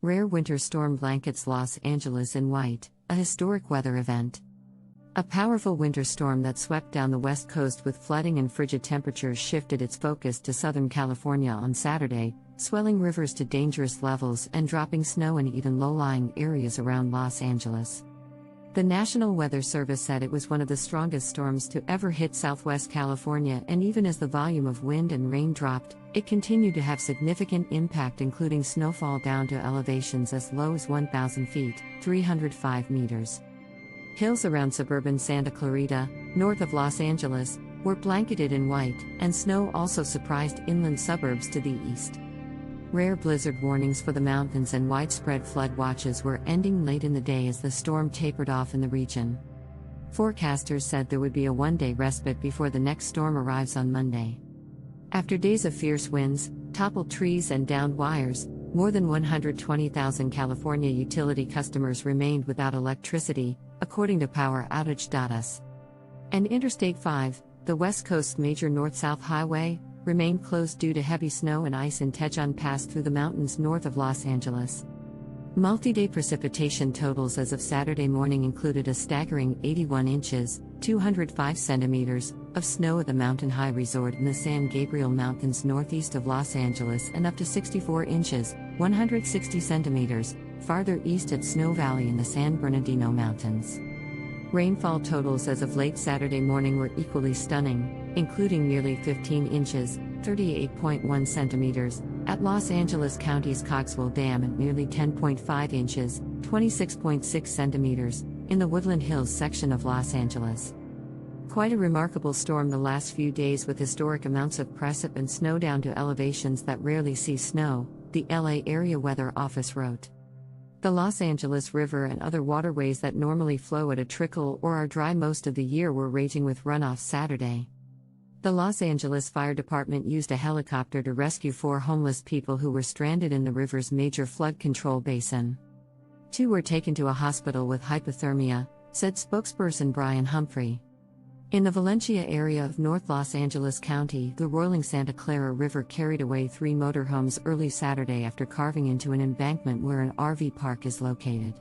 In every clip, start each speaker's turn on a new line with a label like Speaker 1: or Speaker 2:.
Speaker 1: Rare winter storm blankets Los Angeles in white, a historic weather event. A powerful winter storm that swept down the west coast with flooding and frigid temperatures shifted its focus to Southern California on Saturday, swelling rivers to dangerous levels and dropping snow in even low-lying areas around Los Angeles. The National Weather Service said it was one of the strongest storms to ever hit Southwest California, and even as the volume of wind and rain dropped, it continued to have significant impact, including snowfall down to elevations as low as 1,000 feet, 305 meters. Hills around suburban Santa Clarita, north of Los Angeles, were blanketed in white, and snow also surprised inland suburbs to the east. Rare blizzard warnings for the mountains and widespread flood watches were ending late in the day as the storm tapered off in the region. Forecasters said there would be a one-day respite before the next storm arrives on Monday. After days of fierce winds, toppled trees and downed wires, more than 120,000 California utility customers remained without electricity, according to PowerOutage.us. And Interstate 5, the West Coast's major north-south highway, remained closed due to heavy snow and ice in Tejon Pass through the mountains north of Los Angeles. Multi-day precipitation totals as of Saturday morning included a staggering 81 inches, 205 centimeters, of snow at the Mountain High Resort in the San Gabriel Mountains northeast of Los Angeles and up to 64 inches, 160 centimeters, farther east at Snow Valley in the San Bernardino Mountains. Rainfall totals as of late Saturday morning were equally stunning, including nearly 15 inches, 38.1 centimeters, at Los Angeles County's Cogswell Dam and nearly 10.5 inches, 26.6 centimeters, in the Woodland Hills section of Los Angeles. Quite a remarkable storm the last few days, with historic amounts of precip and snow down to elevations that rarely see snow, the LA Area Weather Office wrote. The Los Angeles River and other waterways that normally flow at a trickle or are dry most of the year were raging with runoff Saturday. The Los Angeles Fire Department used a helicopter to rescue 4 homeless people who were stranded in the river's major flood control basin. 2 were taken to a hospital with hypothermia, said spokesperson Brian Humphrey. In the Valencia area of North Los Angeles County, the roiling Santa Clara River carried away 3 motorhomes early Saturday after carving into an embankment where an RV park is located.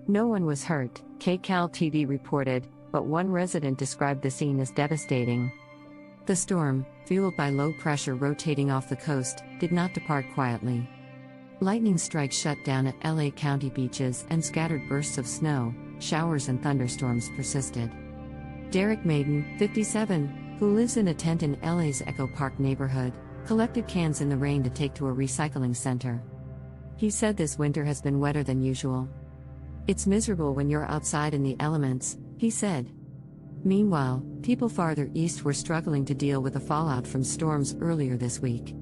Speaker 1: No one was hurt, KCAL TV reported, but one resident described the scene as devastating. The storm, fueled by low pressure rotating off the coast, did not depart quietly. Lightning strikes shut down at LA County beaches, and scattered bursts of snow, showers and thunderstorms persisted. Derek Maiden, 57, who lives in a tent in LA's Echo Park neighborhood, collected cans in the rain to take to a recycling center. He said this winter has been wetter than usual. "It's miserable when you're outside in the elements," he said. Meanwhile, people farther east were struggling to deal with the fallout from storms earlier this week.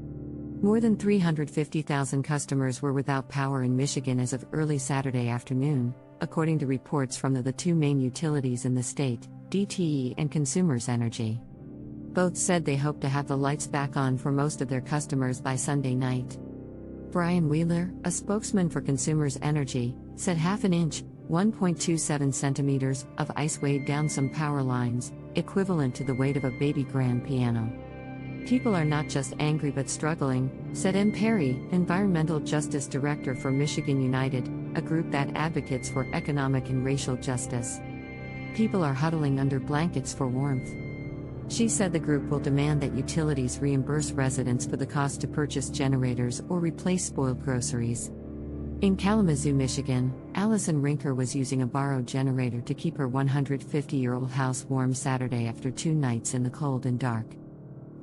Speaker 1: More than 350,000 customers were without power in Michigan as of early Saturday afternoon, according to reports from the 2 main utilities in the state, DTE and Consumers Energy. Both said they hope to have the lights back on for most of their customers by Sunday night. Brian Wheeler, a spokesman for Consumers Energy, said half an inch, 1.27 centimeters, of ice weighed down some power lines, equivalent to the weight of a baby grand piano. "People are not just angry but struggling," said M. Perry, Environmental Justice Director for Michigan United, a group that advocates for economic and racial justice. "People are huddling under blankets for warmth." She said the group will demand that utilities reimburse residents for the cost to purchase generators or replace spoiled groceries. In Kalamazoo, Michigan, Allison Rinker was using a borrowed generator to keep her 150-year-old house warm Saturday after 2 nights in the cold and dark.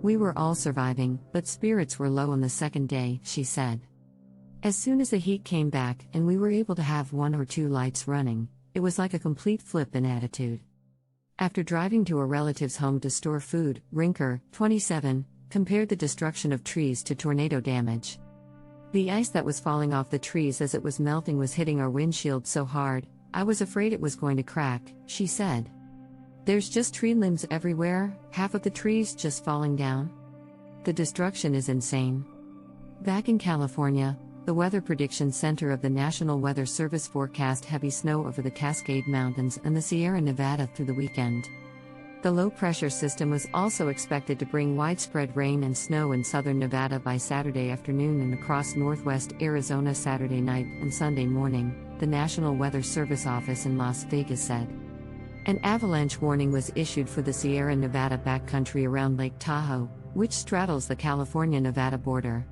Speaker 1: "We were all surviving, but spirits were low on the second day," she said. "As soon as the heat came back and we were able to have 1 or 2 lights running, it was like a complete flip in attitude." After driving to a relative's home to store food, Rinker, 27, compared the destruction of trees to tornado damage. "The ice that was falling off the trees as it was melting was hitting our windshield so hard, I was afraid it was going to crack," she said. "There's just tree limbs everywhere, half of the trees just falling down. The destruction is insane." Back in California, the Weather Prediction Center of the National Weather Service forecast heavy snow over the Cascade Mountains and the Sierra Nevada through the weekend. The low-pressure system was also expected to bring widespread rain and snow in southern Nevada by Saturday afternoon and across northwest Arizona Saturday night and Sunday morning, the National Weather Service office in Las Vegas said. An avalanche warning was issued for the Sierra Nevada backcountry around Lake Tahoe, which straddles the California-Nevada border.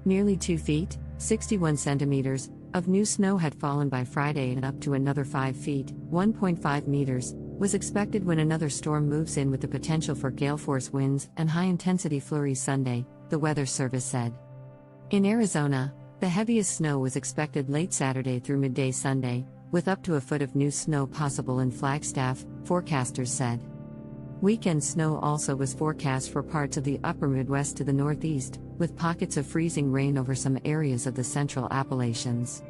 Speaker 1: Nearly 2 feet, 61 centimeters, of new snow had fallen by Friday, and up to another 5 feet, 1.5 meters, was expected when another storm moves in with the potential for gale-force winds and high-intensity flurries Sunday, the Weather Service said. In Arizona, the heaviest snow was expected late Saturday through midday Sunday, with up to a foot of new snow possible in Flagstaff, forecasters said. Weekend snow also was forecast for parts of the upper Midwest to the northeast, with pockets of freezing rain over some areas of the central Appalachians.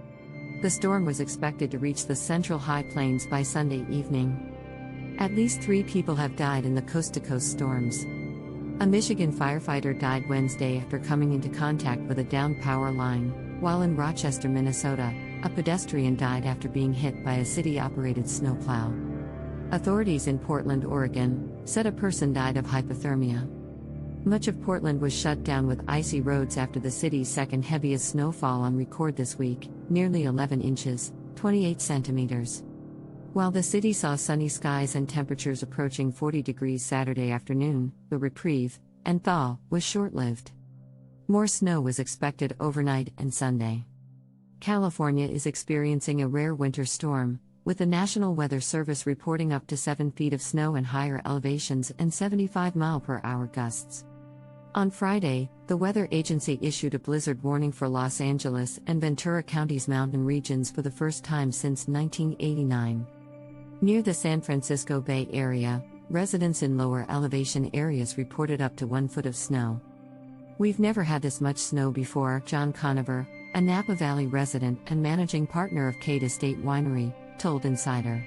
Speaker 1: The storm was expected to reach the central high plains by Sunday evening. At least 3 people have died in the coast-to-coast storms. A Michigan firefighter died Wednesday after coming into contact with a downed power line, while in Rochester, Minnesota, a pedestrian died after being hit by a city-operated snowplow. Authorities in Portland, Oregon, said a person died of hypothermia. Much of Portland was shut down with icy roads after the city's second heaviest snowfall on record this week, nearly 11 inches, 28 centimeters. While the city saw sunny skies and temperatures approaching 40 degrees Saturday afternoon, the reprieve and thaw was short-lived. More snow was expected overnight and Sunday. California is experiencing a rare winter storm, with the National Weather Service reporting up to 7 feet of snow in higher elevations and 75-mile-per-hour gusts. On Friday, the weather agency issued a blizzard warning for Los Angeles and Ventura County's mountain regions for the first time since 1989. Near the San Francisco Bay Area, residents in lower elevation areas reported up to 1 foot of snow. "We've never had this much snow before," John Conover, a Napa Valley resident and managing partner of Cade Estate Winery, told Insider.